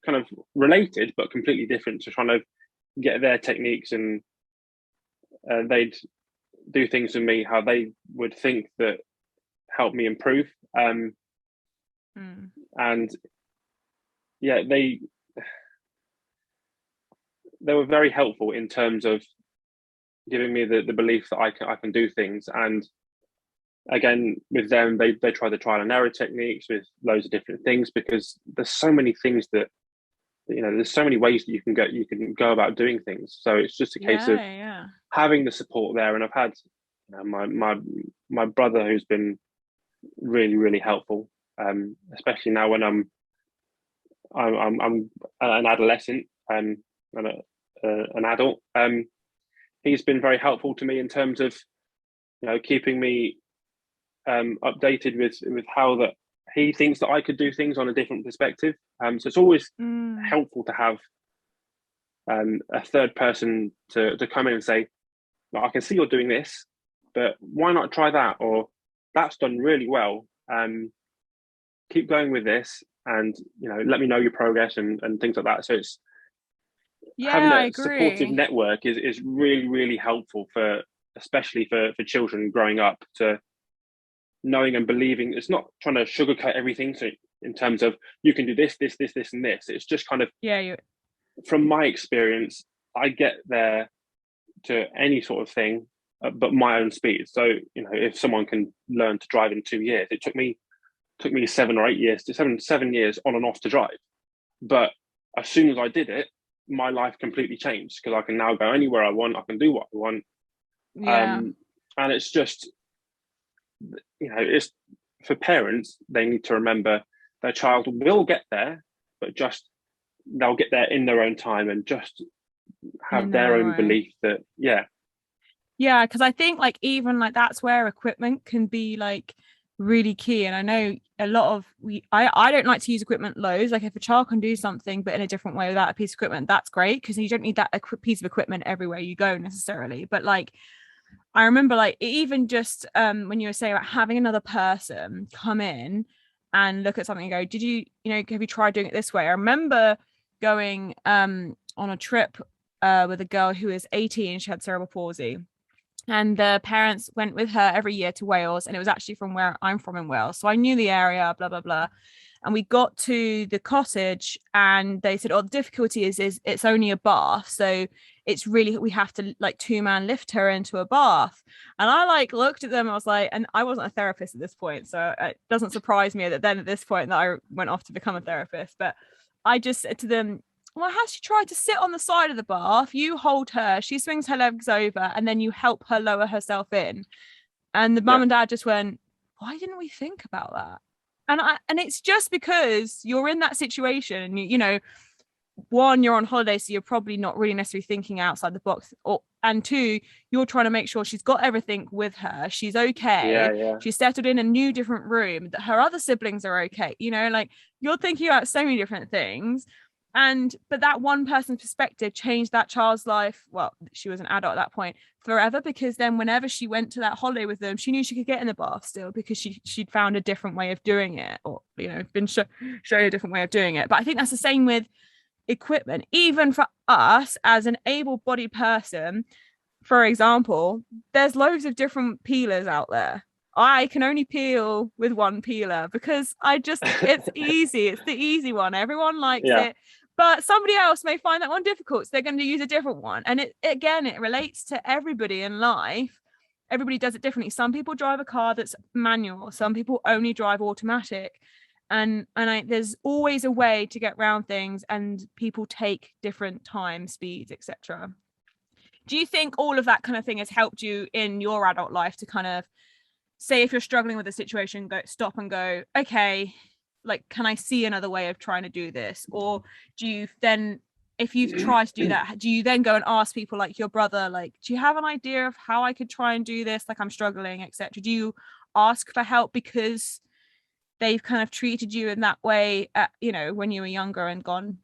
Speaker 2: kind of related but completely different, to trying to get their techniques, and they'd do things with me how they would think that helped me improve. And yeah, they were very helpful in terms of giving me the belief that I can do things. And again, with them, they try the trial and error techniques with loads of different things, because there's so many things that there's so many ways that you can go about doing things. So it's just a case of having the support there. And I've had my brother, who's been really, really helpful, especially now when I'm an adolescent and an adult. He's been very helpful to me in terms of keeping me updated with how that he thinks that I could do things on a different perspective. So it's always helpful to have a third person to come in and say, I can see you're doing this, but why not try that? Or that's done really well. Keep going with this, and let me know your progress and things like that. So it's having a supportive network is really, really helpful, especially for children growing up, to knowing and believing. It's not trying to sugarcoat everything. So in terms of you can do this, this, this, this, and this, it's just kind of, from my experience, I get there to any sort of thing, but my own speed. So if someone can learn to drive in 2 years, it took me 7 or 8 years, to 7 years on and off to drive. But as soon as I did it, my life completely changed, because I can now go anywhere I want. I can do what I want. And it's just, it's for parents, they need to remember their child will get there, but just they'll get there in their own time, and just have their own belief that
Speaker 1: because I think, like, even like that's where equipment can be like really key. And I know a lot of I don't like to use equipment loads. Like, if a child can do something but in a different way without a piece of equipment, that's great, because you don't need that piece of equipment everywhere you go necessarily. But like, I remember, like, even just when you were saying about having another person come in and look at something and go, did you have you tried doing it this way? I remember going on a trip with a girl who is 18. She had cerebral palsy, and the parents went with her every year to Wales, and it was actually from where I'm from in Wales, so I knew the area, blah blah blah. And we got to the cottage, and they said, the difficulty is it's only a bath, so it's really, we have to like 2-man lift her into a bath. And I like looked at them, I was like, and I wasn't a therapist at this point, so it doesn't surprise me that then at this point that I went off to become a therapist. But I just said to them, well, has she tried to sit on the side of the bath? You hold her, she swings her legs over, and then you help her lower herself in. And the mum and dad just went, why didn't we think about that? And it's just because you're in that situation, and one, you're on holiday, so you're probably not really necessarily thinking outside the box, and two, you're trying to make sure she's got everything with her, she's okay,
Speaker 2: Yeah.
Speaker 1: she's settled in a new different room, that her other siblings are okay, you know, like you're thinking about so many different things. But that one person's perspective changed that child's life. Well, she was an adult at that point, forever, because then whenever she went to that holiday with them, she knew she could get in the bath still, because she'd found a different way of doing it, or, you know, been shown a different way of doing it. But I think that's the same with equipment. Even for us as an able-bodied person, for example, there's loads of different peelers out there. I can only peel with one peeler because it's easy. It's the easy one. Everyone likes it. But somebody else may find that one difficult, so they're going to use a different one. And it relates to everybody in life. Everybody does it differently. Some people drive a car that's manual. Some people only drive automatic. And there's always a way to get around things, and people take different time, speeds, etc. Do you think all of that kind of thing has helped you in your adult life to kind of say, if you're struggling with a situation, stop and go, okay, like, can I see another way of trying to do this? Or do you then, if you've tried to do that, do you then go and ask people like your brother, like, do you have an idea of how I could try and do this? Like, I'm struggling, etc. Do you ask for help because they've kind of treated you in that way, you know, when you were younger and gone,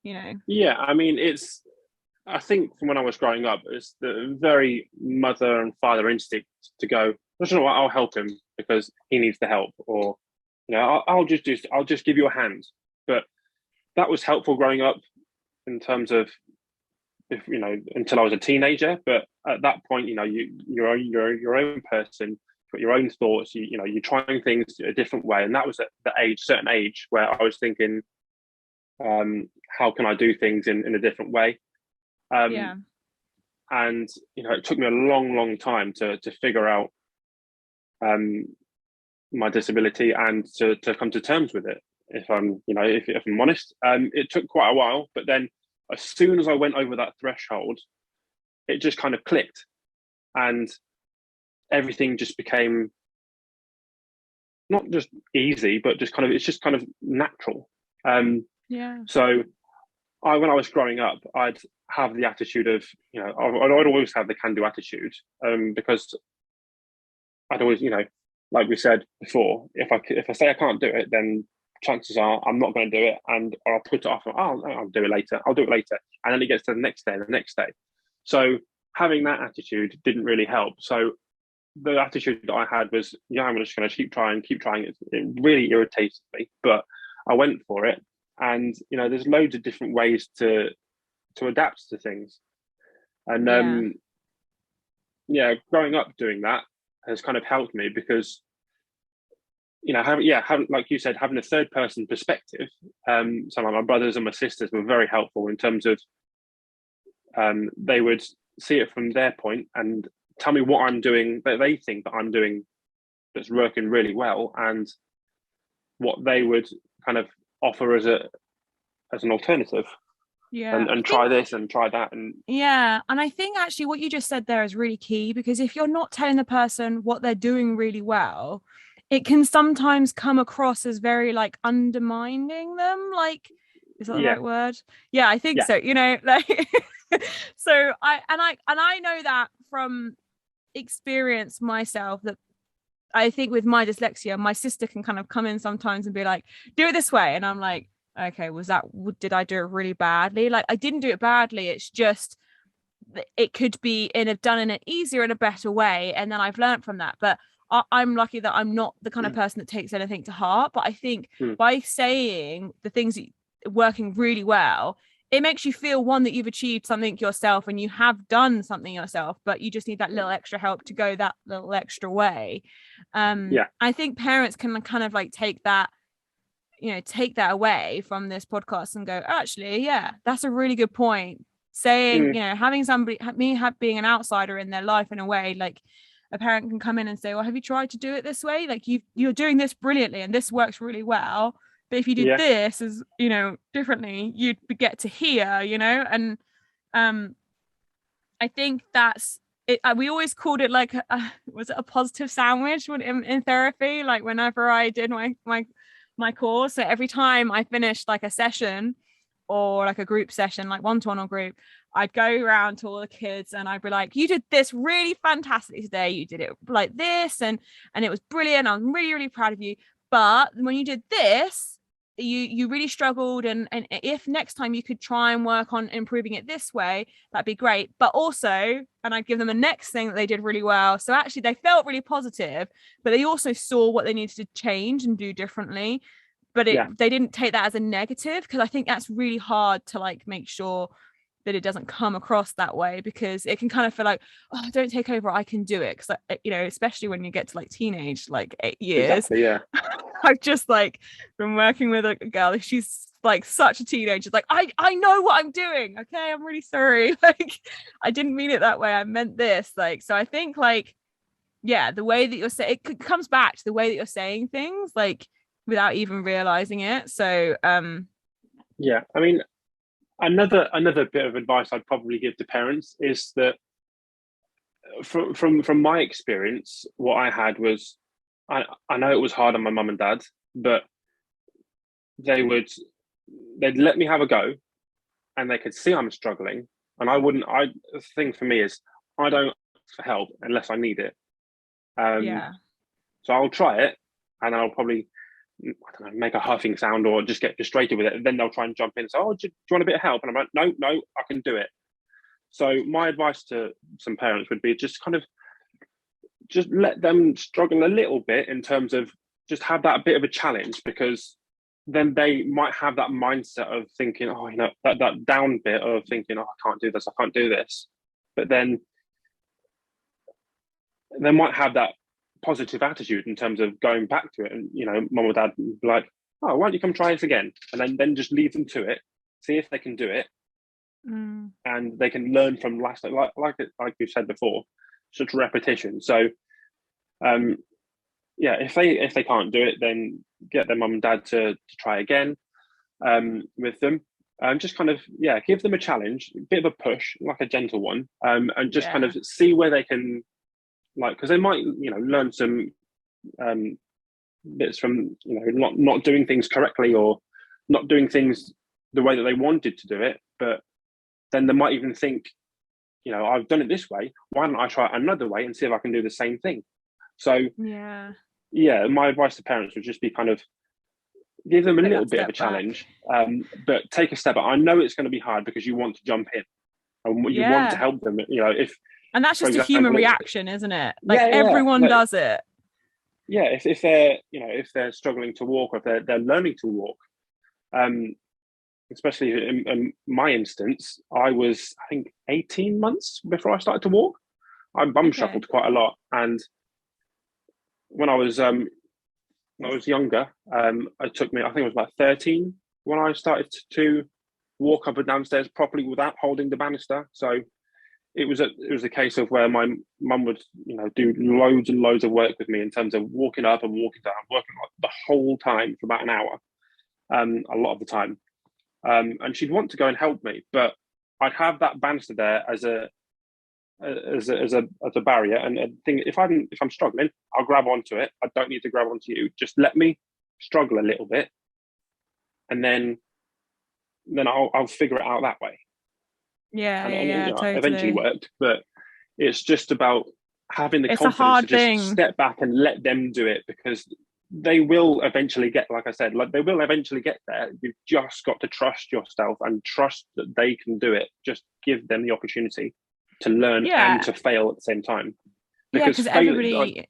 Speaker 1: you know?
Speaker 2: Yeah, I mean, I think from when I was growing up, it's the very mother and father instinct to go, you know what, I'll help him because he needs the help, or, you know, I'll just give you a hand. But that was helpful growing up in terms of, if you know, until I was a teenager. But at that point, you know, you're your own person, you've got your own thoughts. You know, you're trying things a different way, and that was at the certain age where I was thinking, how can I do things in a different way? And you know, it took me a long time to figure out my disability and to come to terms with it. If I'm honest, it took quite a while, but then as soon as I went over that threshold, it just kind of clicked, and everything just became not just easy, but it's just kind of natural. So when I was growing up, I'd have the attitude of, you know, I'd always have the can-do attitude, because I'd always, you know, like we said before, if I say I can't do it, then chances are I'm not going to do it, and I'll put it off. I'll do it later. And then it gets to the next day and the next day. So having that attitude didn't really help. So the attitude that I had was, yeah, I'm just going to keep trying. It really irritated me, but I went for it. And you know, there's loads of different ways to adapt to things. And growing up doing that has kind of helped me because, you know, having, like you said, having a third person perspective. Some of my brothers and my sisters were very helpful in terms of, they would see it from their point and tell me what I'm doing that they think that I'm doing that's working really well, and what they would kind of offer as an alternative. And try this and try that. And
Speaker 1: I think actually what you just said there is really key, because if you're not telling the person what they're doing really well, it can sometimes come across as very like undermining them. Like, is that the right word? Yeah, I think so. You know, like so I know that from experience myself, that I think with my dyslexia, my sister can kind of come in sometimes and be like, do it this way, and I'm like, okay, did I do it really badly? Like, I didn't do it badly, it's just it could be done in an easier and a better way, and then I've learned from that. But I'm lucky that I'm not the kind of person that takes anything to heart. But I think by saying the things working really well, it makes you feel, one, that you've achieved something yourself and you have done something yourself, but you just need that little extra help to go that little extra way. I think parents can kind of like take that away from this podcast and go, actually, yeah, that's a really good point. Saying, you know, having being an outsider in their life in a way, like a parent can come in and say, well, have you tried to do it this way? Like, you're doing this brilliantly and this works really well, but if you did this as, you know, differently, you'd get to here, you know. And I think that's it. We always called it like was it a positive sandwich in therapy? Like, whenever I did my course, so every time I finished like a session or like a group session, like one-to-one or group, I'd go around to all the kids and I'd be like, you did this really fantastically today. You did it like this, and it was brilliant. I'm really, really proud of you. But when you did this, you really struggled, and if next time you could try and work on improving it this way, that'd be great. But also, and I'd give them the next thing that they did really well. So actually they felt really positive, but they also saw what they needed to change and do differently. But they didn't take that as a negative, because I think that's really hard to like make sure that it doesn't come across that way, because it can kind of feel like, oh, don't take over, I can do it. Because, you know, especially when you get to like teenage, like 8 years.
Speaker 2: Exactly, yeah.
Speaker 1: I've just like been working with a girl, she's like such a teenager, like I know what I'm doing, okay, I'm really sorry, like I didn't mean it that way, I meant this. Like, so I think like, yeah, the way that you're saying it comes back to the way that you're saying things, like without even realizing it. So
Speaker 2: yeah, I mean, another bit of advice I'd probably give to parents is that from my experience, what I had was, I know it was hard on my mum and dad, but they'd let me have a go, and they could see I'm struggling, and the thing for me is, I don't ask for help unless I need it. So I'll try it, and I'll probably, I don't know, make a huffing sound or just get frustrated with it, and then they'll try and jump in and say, oh, do you want a bit of help? And I'm like, no, I can do it. So my advice to some parents would be just let them struggle a little bit, in terms of just have that bit of a challenge, because then they might have that mindset of thinking, oh, you know, that down bit of thinking, oh, I can't do this. But then they might have that positive attitude in terms of going back to it, and, you know, mum or dad would be like, oh, why don't you come try this again? And then just leave them to it, see if they can do it. And they can learn from like you said before, such repetition. So if they can't do it, then get their mum and dad to try again with them, and just kind of give them a challenge, a bit of a push, like a gentle one, and just kind of see where they can, like, because they might, you know, learn some bits from, you know, not doing things correctly, or not doing things the way that they wanted to do it, but then they might even think, you know, I've done it this way, why don't I try it another way and see if I can do the same thing? So my advice to parents would just be kind of give them a little bit of a challenge, but take a step back. I know it's going to be hard because you want to jump in and you want to help them, you know,
Speaker 1: and that's just a human reaction, isn't it? Like everyone does it.
Speaker 2: Yeah, if they're, you know, if they're struggling to walk, or if they're learning to walk, especially in my instance, I was, I think, 18 months before I started to walk. I bum shuffled quite a lot, and when I was younger, it took me, I think it was about 13 when I started to walk up and downstairs properly without holding the banister. So it was a case of where my mum would, you know, do loads and loads of work with me in terms of walking up and walking down, working the whole time for about an hour, a lot of the time. And she'd want to go and help me, but I'd have that banister there as a barrier, and think, if I'm struggling, I'll grab onto it. I don't need to grab onto you. Just let me struggle a little bit, and then I'll figure it out that way.
Speaker 1: Totally.
Speaker 2: Eventually worked, but it's just about having the confidence to just step back and let them do it, because they will eventually get, like I said, like they will eventually get there. You've just got to trust yourself and trust that they can do it. Just give them the opportunity to learn and to fail at the same time.
Speaker 1: Because everybody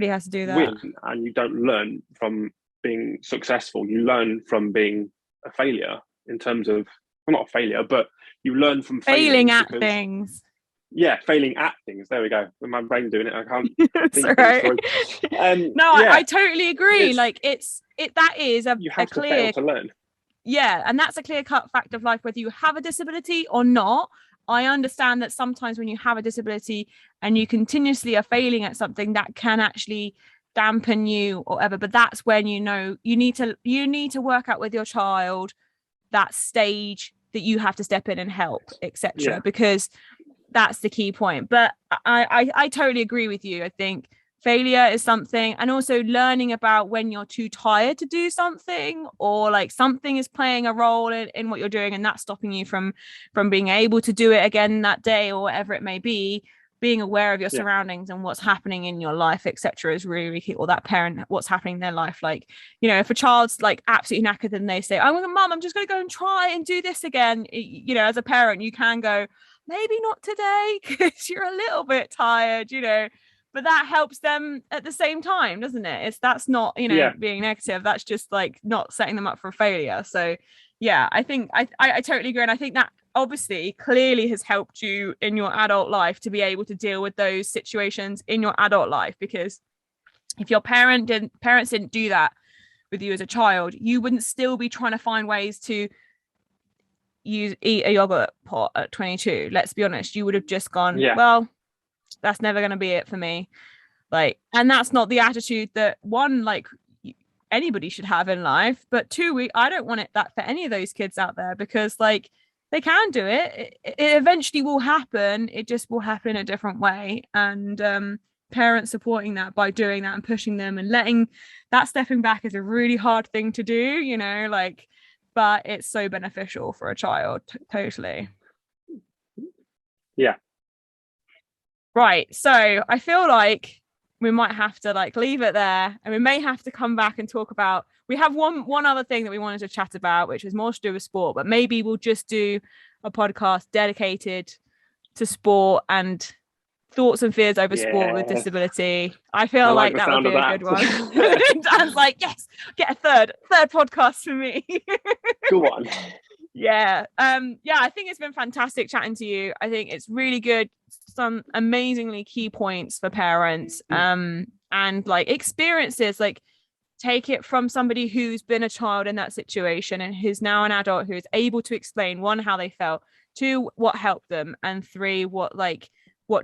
Speaker 1: has to do that.
Speaker 2: Win, and you don't learn from being successful. You learn from being a failure, in terms of, well, not a failure, but you learn from
Speaker 1: failing at things.
Speaker 2: Yeah, failing at things. There we go. With my brain doing it, I can't.
Speaker 1: It's all right. I totally agree. Like that is
Speaker 2: you have to fail to learn.
Speaker 1: Yeah, and that's a clear-cut fact of life, whether you have a disability or not. I understand that sometimes when you have a disability and you continuously are failing at something, that can actually dampen you or whatever. But that's when you know you need to work out with your child that stage that you have to step in and help, etc. Because that's the key point. But I totally agree with you. I think failure is something, and also learning about when you're too tired to do something, or like something is playing a role in what you're doing and that's stopping you from being able to do it again that day or whatever it may be. Being aware of your surroundings and what's happening in your life, etc., is really, really key. Or that parent, what's happening in their life. Like, you know, if a child's like absolutely knackered and they say, "Oh, mum, I'm just going to go and try and do this again," you know, as a parent, you can go, maybe not today because you're a little bit tired, you know. But that helps them at the same time, doesn't it? That's not, you know, being negative. That's just like not setting them up for failure. So yeah, I think I totally agree. And I think that obviously clearly has helped you in your adult life to be able to deal with those situations in your adult life, because if your parents didn't do that with you as a child, you wouldn't still be trying to find ways to eat a yogurt pot at 22. Let's be honest, you would have just gone, well, that's never going to be it for me. Like, and that's not the attitude that one, like, anybody should have in life, but two, I don't want that for any of those kids out there, because like, they can do it. It eventually will happen. It just will happen in a different way. And parents supporting that by doing that and pushing them and letting that, stepping back is a really hard thing to do, you know, like, but it's so beneficial for a child. Totally.
Speaker 2: Yeah.
Speaker 1: Right. So I feel like we might have to like leave it there, and we may have to come back and talk about, we have one other thing that we wanted to chat about, which is more to do with sport, but maybe we'll just do a podcast dedicated to sport and thoughts and fears over sport with disability. I feel like that would be a good one. Dan's like, yes, get a third podcast for me.
Speaker 2: Go on.
Speaker 1: Yeah. I think it's been fantastic chatting to you. I think it's really good. Some amazingly key points for parents, and like experiences, like take it from somebody who's been a child in that situation and who's now an adult, who is able to explain, one, how they felt, two, what helped them, and three, what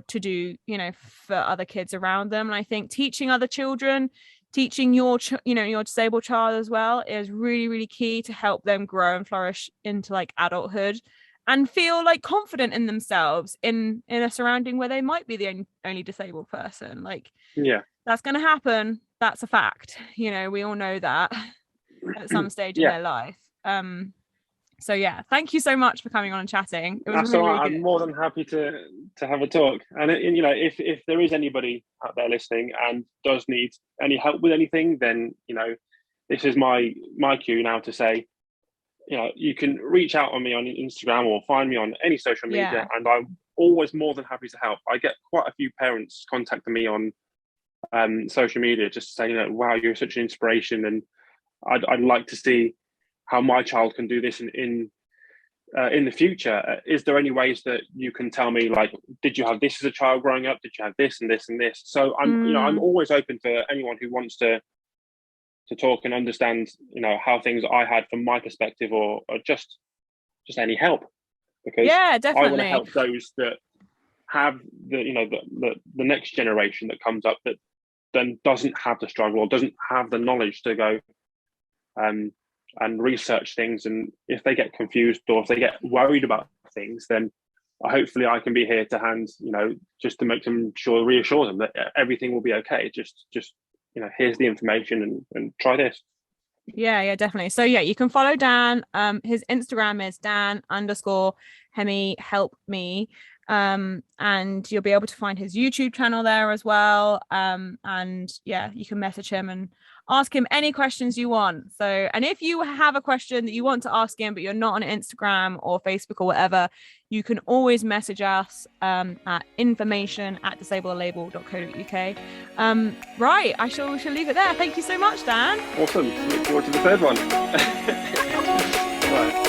Speaker 1: to do, you know, for other kids around them. And I think teaching other children, teaching your disabled child as well, is really, really key to help them grow and flourish into like adulthood and feel like confident in themselves in a surrounding where they might be the only disabled person. Like, that's going to happen. That's a fact. You know, we all know that at some stage in their life. So yeah, thank you so much for coming on and chatting. It was
Speaker 2: That's
Speaker 1: really,
Speaker 2: all right.
Speaker 1: really good.
Speaker 2: I'm more than happy to have a talk. And you know, if there is anybody out there listening and does need any help with anything, then you know, this is my cue now to say, you know, you can reach out on me on Instagram or find me on any social media, and I'm always more than happy to help. I get quite a few parents contacting me on social media just saying, you know, wow, you're such an inspiration, and I'd like to see how my child can do this in the future. Is there any ways that you can tell me, like, did you have this as a child growing up? Did you have this and this and this? So I'm always open for anyone who wants to talk and understand, you know, how things I had from my perspective, or just any help, because
Speaker 1: definitely.
Speaker 2: I want to help those that have the next generation that comes up that then doesn't have the struggle or doesn't have the knowledge to go and research things. And if they get confused or if they get worried about things, then hopefully I can be here to hand, you know, just to make them reassure them that everything will be okay. Just you know, here's the information and try this.
Speaker 1: Yeah, definitely. So yeah, you can follow Dan. His Instagram is Dan_Hemi_help_me. And you'll be able to find his YouTube channel there as well. And yeah, you can message him and ask him any questions you want. So, and if you have a question that you want to ask him, but you're not on Instagram or Facebook or whatever, you can always message us at information@disablethelabel.co.uk. Right, we shall leave it there. Thank you so much, Dan.
Speaker 2: Awesome. Look forward to the third one. Right.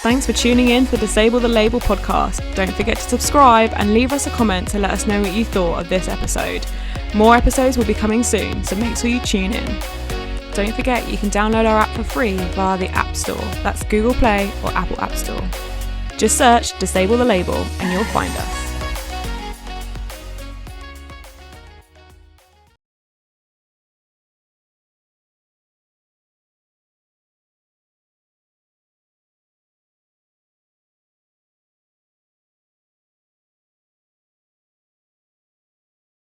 Speaker 1: Thanks for tuning in to the Disable the Label podcast. Don't forget to subscribe and leave us a comment to let us know what you thought of this episode. More episodes will be coming soon, so make sure you tune in. Don't forget you can download our app for free via the App Store. That's Google Play or Apple App Store. Just search Disable the Label and you'll find us.